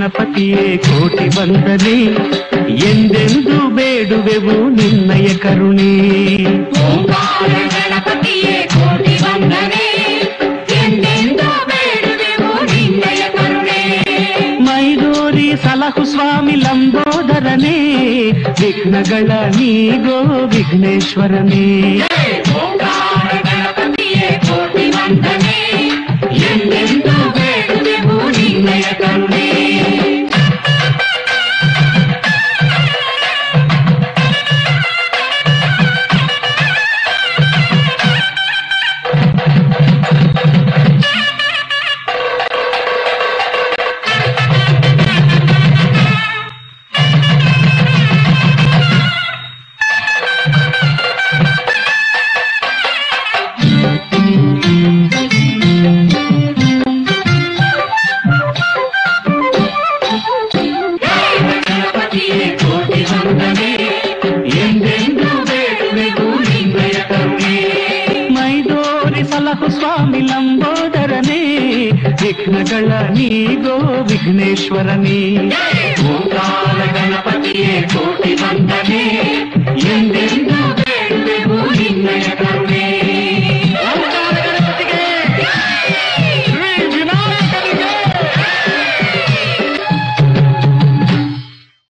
ಗಣಪತಿಯೇ ಕೋಟಿ ವಂದನೆ ಎಂದೆಂದು ಬೇಡುವೆವು ನಿನ್ನಯ ಕರುಣೆ. ಓಂಕಾರ ಗಣಪತಿಯೇ ಕೋಟಿ ವಂದನೆ ಎಂದೆಂದು ಬೇಡುವೆವು ನಿನ್ನಯ ಕರುಣೆ. ಮೈದೋರಿ ಸಲಹು ಸ್ವಾಮಿ ಲಂಬೋದರನೇ ವಿಘ್ನಗಳ ನೀಗೋ ವಿಘ್ನೇಶ್ವರನೇ. ಓಂಕಾರ ಗಣಪತಿಯೇ ಕೋಟಿ ವಂದನೆ ಎಂದೆಂದು ಬೇಡುವೆವು ನಿನ್ನಯ ಕರುಣೆ. ಸ್ವಾಮಿ ಲಂಬೋದರನೇ ವಿಘ್ನಗಳ ನೀಗೋ ವಿಘ್ನೇಶ್ವರನೇ. ಓಂಕಾರ ಗಣಪತಿಯೇ ಕೋಟಿ ವಂದನೆ